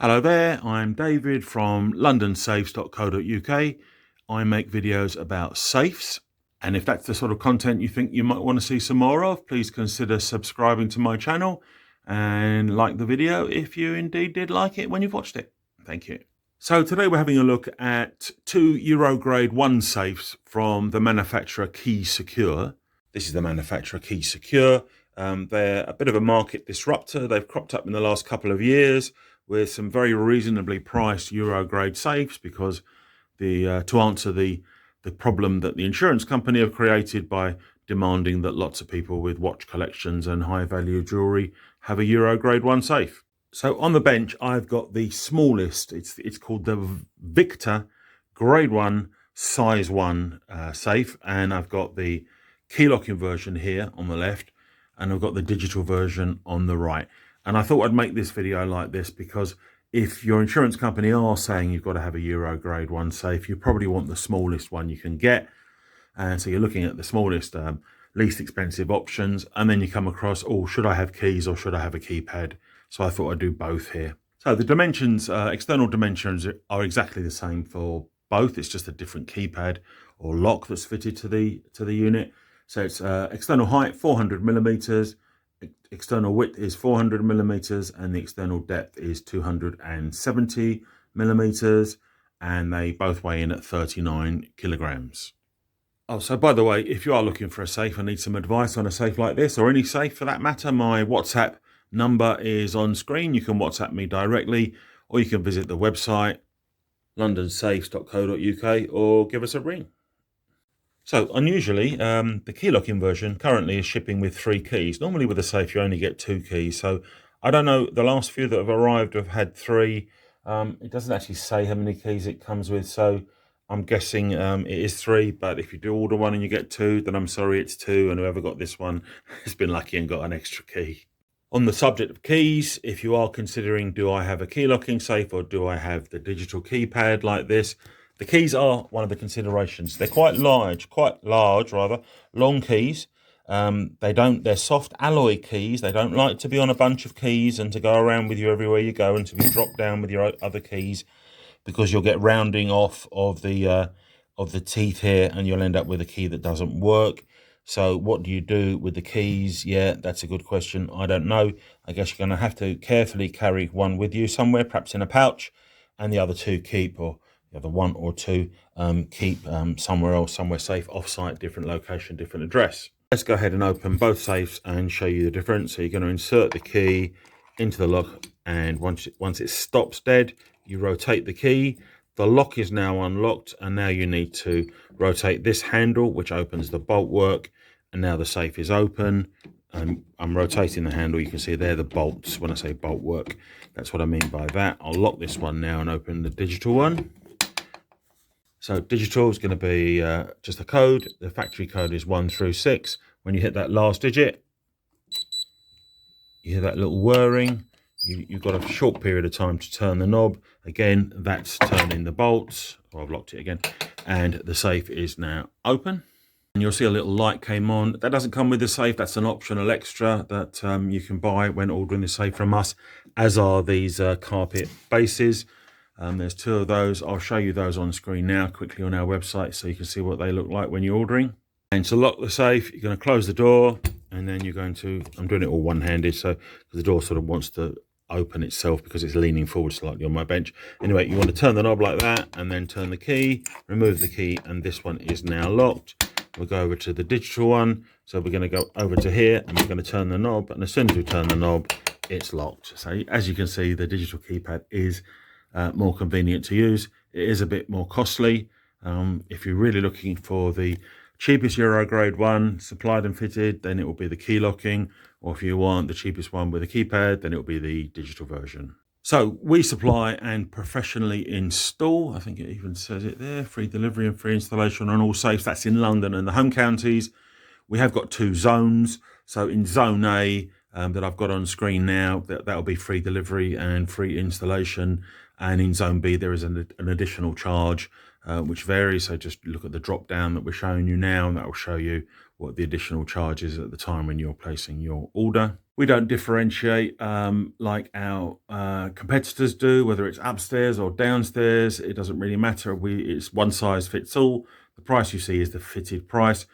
Hello there, I'm David from londonsafes.co.uk. I make videos about safes, and if that's the sort of content you think you might want to see some more of, please consider subscribing to my channel and like the video if you indeed did like it when you've watched it. Thank you. So today we're having a look at two Euro Grade 1 safes from the manufacturer KeySecure. This is the manufacturer KeySecure. They're a bit of a market disruptor. They've cropped up in the last couple of years with some very reasonably priced Euro grade safes because to answer the problem that the insurance company have created by demanding that lots of people with watch collections and high value jewelry have a Euro grade 1 safe. So on the bench I've got the smallest, it's called the Victor grade 1 size 1 safe, and I've got the Keylocking version here on the left, and I've got the digital version on the right. And I thought I'd make this video like this because if your insurance company are saying you've got to have a Euro grade 1 safe, you probably want the smallest one you can get. And so you're looking at the smallest, least expensive options, and then you come across, oh, should I have keys or should I have a keypad? So I thought I'd do both here. So the dimensions, external dimensions are exactly the same for both. It's just a different keypad or lock that's fitted to the unit. So it's external height 400 millimeters, external width is 400 millimeters, and the external depth is 270 millimeters, and they both weigh in at 39 kilograms. Oh, so by the way, if you are looking for a safe and need some advice on a safe like this, or any safe for that matter, my WhatsApp number is on screen. You can WhatsApp me directly, or you can visit the website londonsafes.co.uk or give us a ring. So unusually, the Keylocking version currently is shipping with 3 keys. Normally with a safe you only get 2 keys. So I don't know, the last few that have arrived have had 3. It doesn't actually say how many keys it comes with, so I'm guessing it is 3. But if you do order one and you get 2, then I'm sorry, it's 2, and whoever got this one has been lucky and got an extra key. On the subject of keys, if you are considering, do I have a Keylocking safe or do I have the digital keypad like this? The keys are one of the considerations. They're quite large, long keys. They're soft alloy keys. They don't like to be on a bunch of keys and to go around with you everywhere you go and to be dropped down with your other keys, because you'll get rounding off of the teeth here and you'll end up with a key that doesn't work. So what do you do with the keys? Yeah, that's a good question. I don't know. I guess you're going to have to carefully carry one with you somewhere, perhaps in a pouch, and the other 2 keep, or the other 1 or 2 keep somewhere else, somewhere safe, off-site, different location, different address. Let's go ahead and open both safes and show you the difference. So you're going to insert the key into the lock, and once it stops dead, you rotate the key. The lock is now unlocked, and now you need to rotate this handle, which opens the bolt work, and now the safe is open. I'm rotating the handle. You can see there the bolts. When I say bolt work, that's what I mean by that. I'll lock this one now and open the digital one. So digital is going to be just a code. The factory code is 1 through 6. When you hit that last digit, you hear that little whirring. You've got a short period of time to turn the knob. Again, that's turning the bolts. Oh, I've locked it again. And the safe is now open. And you'll see a little light came on. That doesn't come with the safe. That's an optional extra that you can buy when ordering the safe from us, as are these carpet bases. There's 2 of those. I'll show you those on screen now quickly on our website so you can see what they look like when you're ordering. And to lock the safe, you're going to close the door, and then you're going to, I'm doing it all one-handed, so the door sort of wants to open itself because it's leaning forward slightly on my bench. Anyway, you want to turn the knob like that and then turn the key, remove the key, and this one is now locked. We'll go over to the digital one. So we're going to go over to here and we're going to turn the knob, and as soon as we turn the knob, it's locked. So as you can see, the digital keypad is more convenient to use. It is a bit more costly. If you're really looking for the cheapest Euro grade 1 supplied and fitted, then it will be the Keylocking, or if you want the cheapest one with a keypad, then it will be the digital version. So we supply and professionally install, I think it even says it there, free delivery and free installation on all safes. That's in London and the home counties. We have got 2 zones. So in zone A, that I've got on screen now, that'll be free delivery and free installation. And in zone B, there is an additional charge, which varies. So just look at the drop down that we're showing you now, and that will show you what the additional charge is at the time when you're placing your order. We don't differentiate like our competitors do, whether it's upstairs or downstairs. It doesn't really matter. It's one size fits all. The price you see is the fitted price.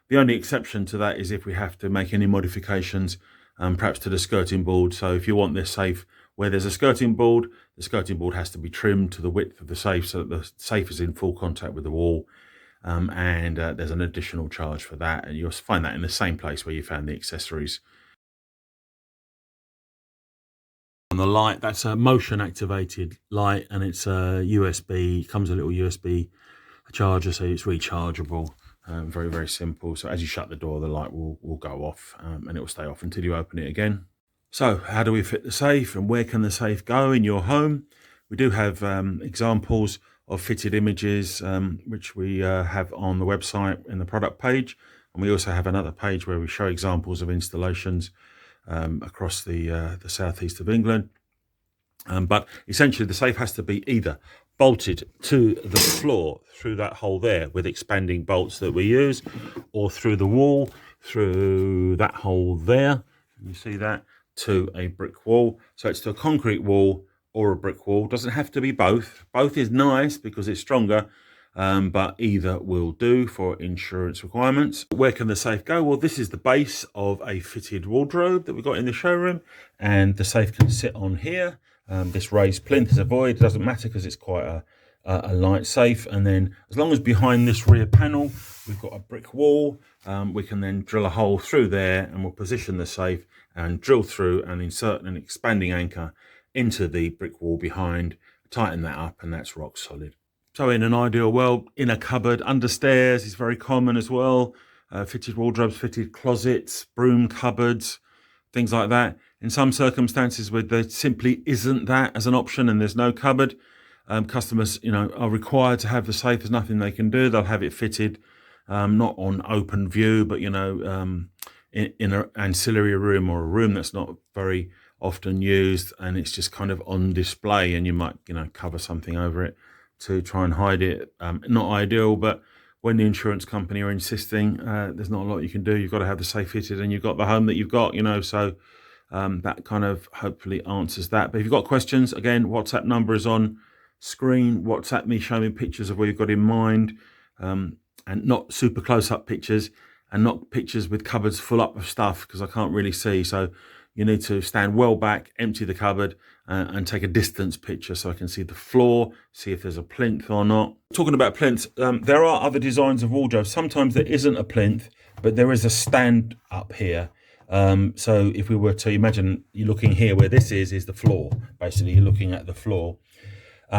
The only exception to that is if we have to make any modifications, perhaps to the skirting board. So if you want this safe where there's a skirting board, the skirting board has to be trimmed to the width of the safe so that the safe is in full contact with the wall. And there's an additional charge for that. And you'll find that in the same place where you found the accessories. On the light, that's a motion activated light, and it's a USB, comes a little USB charger, so it's rechargeable. Very, very simple. So as you shut the door, the light will go off, and it will stay off until you open it again. So how do we fit the safe, and where can the safe go in your home? We do have examples of fitted images, which we have on the website in the product page. And we also have another page where we show examples of installations across the southeast of England. But essentially the safe has to be either bolted to the floor through that hole there with expanding bolts that we use, or through the wall through that hole there. You see that, to a brick wall. So it's to a concrete wall or a brick wall. Doesn't have to be both. Both is nice because it's stronger. But either will do for insurance requirements. Where can the safe go? Well, this is the base of a fitted wardrobe that we've got in the showroom, and the safe can sit on here. This raised plinth is a void, doesn't matter because it's quite a light safe. And then as long as behind this rear panel we've got a brick wall, we can then drill a hole through there, and we'll position the safe and drill through and insert an expanding anchor into the brick wall behind, tighten that up, and that's rock solid. So in an ideal world, in a cupboard, under stairs is very common as well. Fitted wardrobes, fitted closets, broom cupboards, things like that. In some circumstances where there simply isn't that as an option and there's no cupboard, customers, are required to have the safe. There's nothing they can do. They'll have it fitted, not on open view, but, in an ancillary room or a room that's not very often used, and it's just kind of on display, and you might, cover something over it to try and hide it. Not ideal, but when the insurance company are insisting, there's not a lot you can do. You've got to have the safe fitted, and you've got the home that you've got, so that kind of hopefully answers that. But if you've got questions, again, WhatsApp number is on screen. WhatsApp me, show me pictures of what you've got in mind, and not super close-up pictures, and not pictures with cupboards full up of stuff, because I can't really see. So you need to stand well back, empty the cupboard, and take a distance picture so I can see the floor, see if there's a plinth or not. Talking about plinths, there are other designs of wardrobes. Sometimes there isn't a plinth, but there is a stand up here. So if we were to imagine you're looking here, where this is the floor. Basically, you're looking at the floor.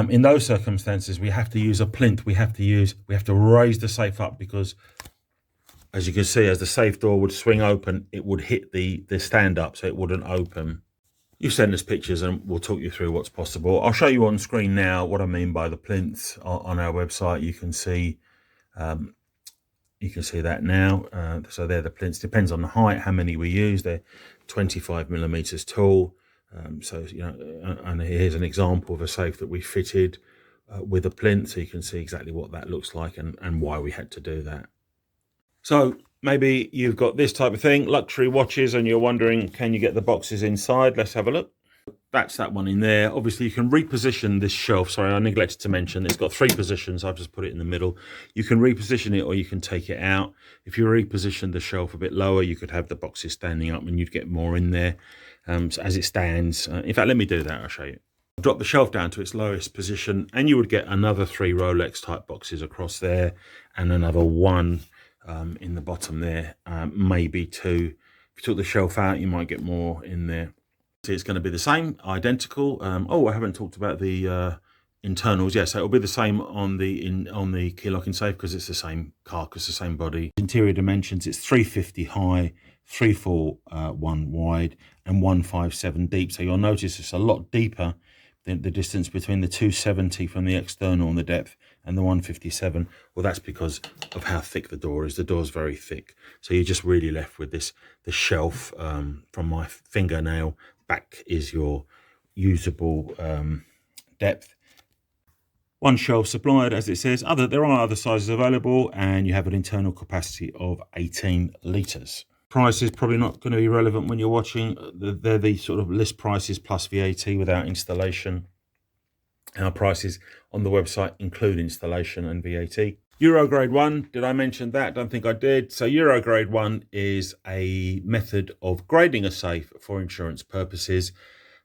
In those circumstances, we have to use a plinth. We have to raise the safe up, because as you can see, as the safe door would swing open, it would hit the stand up, so it wouldn't open. You send us pictures and we'll talk you through what's possible. I'll show you on screen now what I mean by the plinths on our website. You can see that now. So they're the plinths. Depends on the height, how many we use. They're 25 millimeters tall. And here's an example of a safe that we fitted with a plinth, so you can see exactly what that looks like and why we had to do that. So maybe you've got this type of thing, luxury watches, and you're wondering, can you get the boxes inside? Let's have a look. That's that one in there. Obviously, you can reposition this shelf. Sorry, I neglected to mention it's got 3 positions. I've just put it in the middle. You can reposition it, or you can take it out. If you reposition the shelf a bit lower, you could have the boxes standing up and you'd get more in there. So as it stands, in fact, let me do that. I'll show you. Drop the shelf down to its lowest position, and you would get another 3 Rolex type boxes across there, and another 1 in the bottom there, maybe 2. If you took the shelf out, you might get more in there. So it's going to be the same, identical. I haven't talked about the internals. Yes, so it'll be the same on the key locking safe, because it's the same carcass, the same body. Interior dimensions, it's 350 high, 341 wide, and 157 deep. So you'll notice it's a lot deeper than the distance between the 270 from the external and the depth and the 157. Well, that's because of how thick the door is. The door's very thick, so you're just really left with the shelf. From my fingernail back is your usable depth. 1 shelf supplied, as it says. There are other sizes available, and you have an internal capacity of 18 litres. Price is probably not going to be relevant when you're watching. They're the sort of list prices plus VAT without installation. Our prices on the website include installation and VAT. Euro Grade 1, did I mention that? Don't think I did. So Euro Grade 1 is a method of grading a safe for insurance purposes.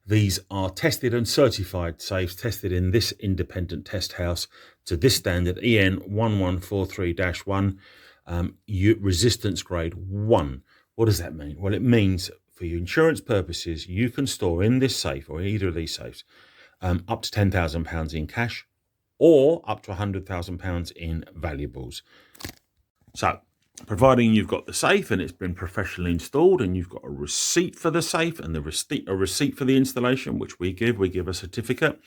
These are tested and certified safes, tested in this independent test house to this standard, EN 1143-1, resistance grade 1. What does that mean? Well, it means for your insurance purposes, you can store in this safe or either of these safes up to £10,000 in cash or up to £100,000 in valuables. So, providing you've got the safe and it's been professionally installed and you've got a receipt for the safe and a receipt for the installation, which we give a certificate,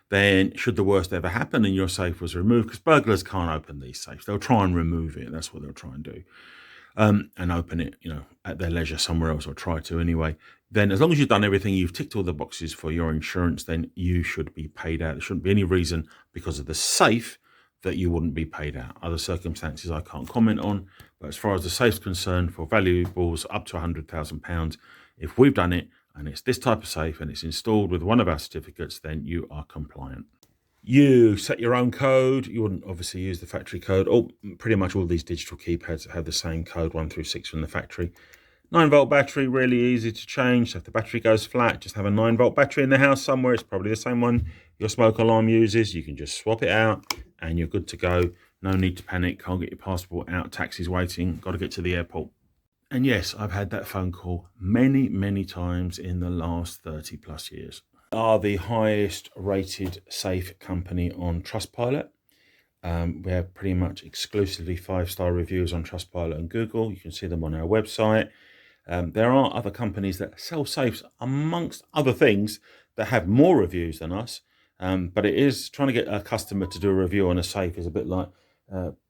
then should the worst ever happen and your safe was removed, because burglars can't open these safes. They'll try and remove it. That's what they'll try and do. And open it, at their leisure somewhere else, or try to anyway. Then as long as you've done everything, you've ticked all the boxes for your insurance, then you should be paid out. There shouldn't be any reason because of the safe that you wouldn't be paid out. Other circumstances I can't comment on, but as far as the safe's concerned, for valuables up to £100,000, if we've done it and it's this type of safe and it's installed with one of our certificates, then you are compliant. You set your own code. You wouldn't obviously use the factory code. Pretty much all these digital keypads have the same code, 1 through 6 from the factory. 9-volt battery, really easy to change. So if the battery goes flat, just have a 9-volt battery in the house somewhere. It's probably the same one your smoke alarm uses. You can just swap it out and you're good to go. No need to panic. Can't get your passport out. Taxi's waiting. Got to get to the airport. And yes, I've had that phone call many, many times in the last 30 plus years. Are the highest rated safe company on Trustpilot. We have pretty much exclusively 5-star reviews on Trustpilot and Google. You can see them on our website. There are other companies that sell safes, amongst other things, that have more reviews than us. But it is trying to get a customer to do a review on a safe is a bit like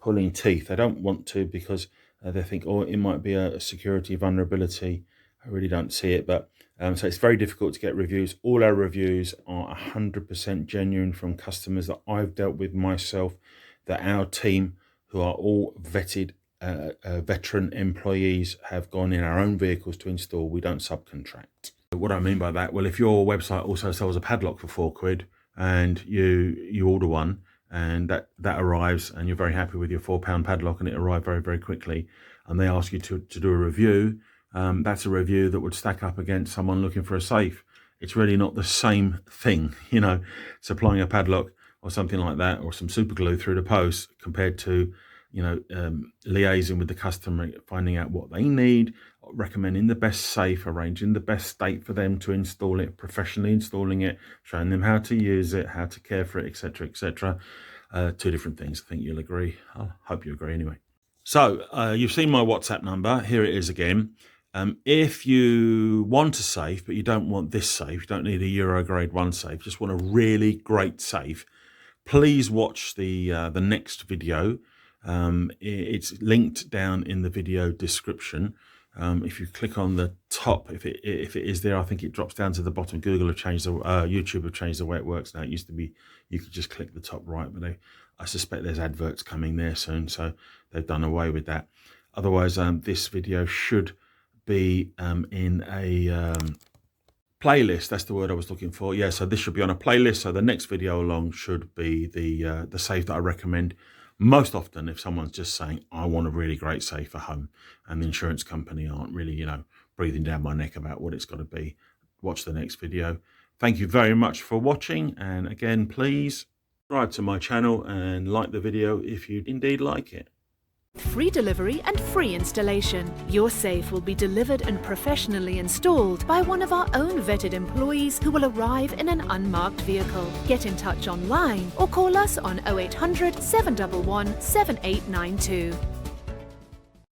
pulling teeth. They don't want to because they think, it might be a security vulnerability. I really don't see it, but so it's very difficult to get reviews. All our reviews are 100% genuine from customers that I've dealt with myself, that our team, who are all vetted veteran employees, have gone in our own vehicles to install. We don't subcontract. What I mean by that, well, if your website also sells a padlock for £4 and you order one and that arrives and you're very happy with your £4 padlock and it arrived very, very quickly, and they ask you to do a review, that's a review that would stack up against someone looking for a safe. It's really not the same thing, supplying a padlock or something like that, or some super glue through the post, compared to, liaising with the customer, finding out what they need, recommending the best safe, arranging the best date for them to install it, professionally installing it, showing them how to use it, how to care for it, etc., etc. 2 different things. I think you'll agree. I hope you agree anyway. So you've seen my WhatsApp number. Here it is again. If you want a safe, but you don't want this safe, you don't need a Euro Grade 1 safe, just want a really great safe, please watch the next video. It's linked down in the video description. If you click on the top, if it is there, I think it drops down to the bottom. Google have changed YouTube have changed the way it works now. It used to be you could just click the top right, but I suspect there's adverts coming there soon, so they've done away with that. Otherwise, this video should be in a playlist. That's the word I was looking for. Yeah, so this should be on a playlist. So the next video along should be the safe that I recommend most often if someone's just saying, I want a really great safe for home, and the insurance company aren't really, breathing down my neck about what it's got to be. Watch the next video. Thank you very much for watching. And again, please subscribe to my channel and like the video if you indeed like it. Free delivery and free installation. Your safe will be delivered and professionally installed by one of our own vetted employees who will arrive in an unmarked vehicle. Get in touch online or call us on 0800 711 7892.